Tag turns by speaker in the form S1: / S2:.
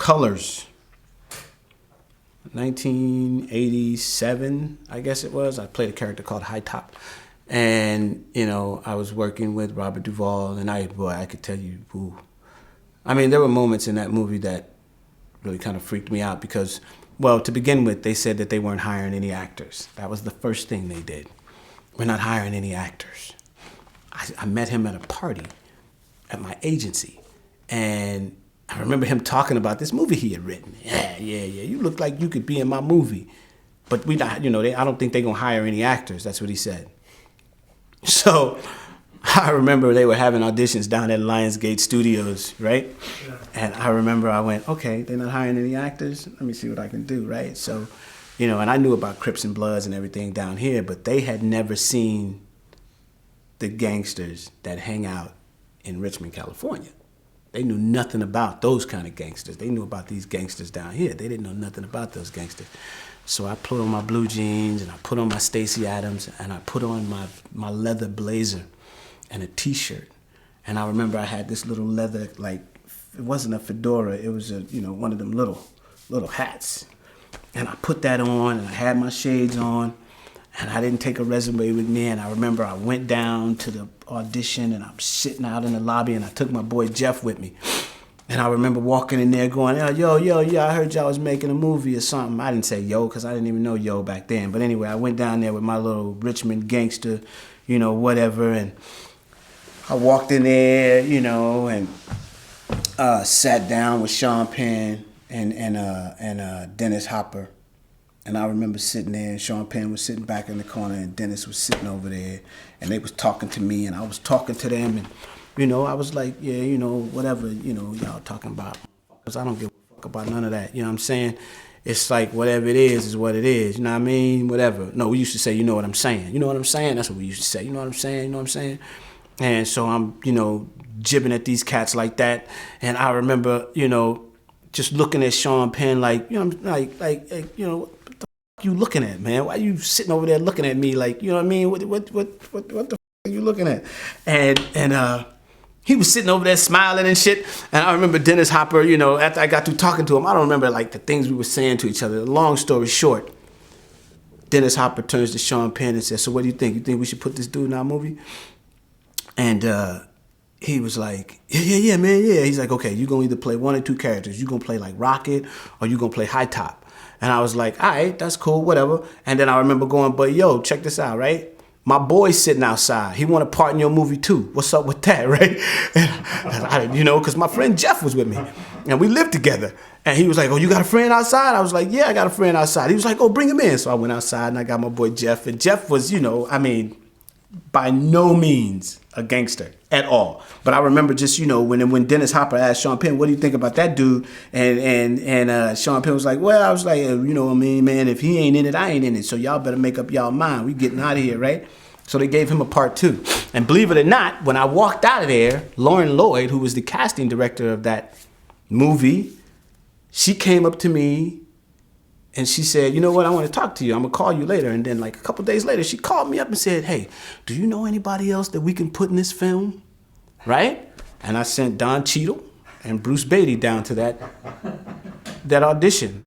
S1: Colors. 1987, I guess it was. I played a character called High Top. And, you know, I was working with Robert Duvall, and I could tell you, ooh. I mean, there were moments in that movie that really kind of freaked me out because, well, to begin with, they said that they weren't hiring any actors. That was the first thing they did. We're not hiring any actors. I met him at a party at my agency, and I remember him talking about this movie he had written. Yeah, you look like you could be in my movie. But we not, you know, I don't think they're gonna hire any actors. That's what he said. So I remember they were having auditions down at Lionsgate Studios, right? Yeah. And I remember I went, okay, they're not hiring any actors. Let me see what I can do, right? So, you know, and I knew about Crips and Bloods and everything down here, but they had never seen the gangsters that hang out in Richmond, California. They knew nothing about those kind of gangsters. They knew about these gangsters down here. They didn't know nothing about those gangsters. So I put on my blue jeans and I put on my Stacey Adams and I put on my leather blazer and a t-shirt. And I remember I had this little leather, like, it wasn't a fedora, it was a, you know, one of them little hats. And I put that on and I had my shades on. And I didn't take a resume with me, and I remember I went down to the audition, and I'm sitting out in the lobby, and I took my boy Jeff with me. And I remember walking in there going, yo, I heard y'all was making a movie or something. I didn't say yo, because I didn't even know yo back then. But anyway, I went down there with my little Richmond gangster, you know, whatever, and I walked in there, you know, and sat down with Sean Penn and Dennis Hopper. And I remember sitting there, and Sean Penn was sitting back in the corner, and Dennis was sitting over there, and they was talking to me, and I was talking to them, and, you know, I was like, yeah, you know, whatever, you know, y'all talking about, because I don't give a fuck about none of that, you know what I'm saying? It's like, whatever it is what it is, you know what I mean? Whatever. No, we used to say, you know what I'm saying? You know what I'm saying? That's what we used to say, you know what I'm saying? You know what I'm saying? And so I'm, you know, jibbing at these cats like that, and I remember, you know, just looking at Sean Penn like, you know, like you know, what the fuck you looking at, man? Why you sitting over there looking at me like, you know what I mean? What the fuck are you looking at? And he was sitting over there smiling and shit. And I remember Dennis Hopper, you know, after I got through talking to him, I don't remember like the things we were saying to each other. Long story short, Dennis Hopper turns to Sean Penn and says, so what do you think? You think we should put this dude in our movie? And he was like, yeah, man, yeah. He's like, okay, you're going to either play one or two characters. You're going to play like Rocket or you're going to play High Top. And I was like, all right, that's cool, whatever. And then I remember going, but yo, check this out, right? My boy's sitting outside. He want to part in your movie too. What's up with that, right? And you know, because my friend Jeff was with me. And we lived together. And he was like, oh, you got a friend outside? I was like, yeah, I got a friend outside. He was like, oh, bring him in. So I went outside and I got my boy Jeff. And Jeff was, you know, I mean, by no means a gangster at all. But I remember just, you know, when Dennis Hopper asked Sean Penn, what do you think about that dude? And Sean Penn was like, well, I was like, you know what I mean, man, if he ain't in it, I ain't in it. So y'all better make up y'all mind. We getting out of here, right? So they gave him a part 2. And believe it or not, when I walked out of there, Lauren Lloyd, who was the casting director of that movie, she came up to me and she said, you know what, I want to talk to you. I'm going to call you later. And then like a couple days later, she called me up and said, hey, do you know anybody else that we can put in this film? Right? And I sent Don Cheadle and Bruce Beatty down to that audition.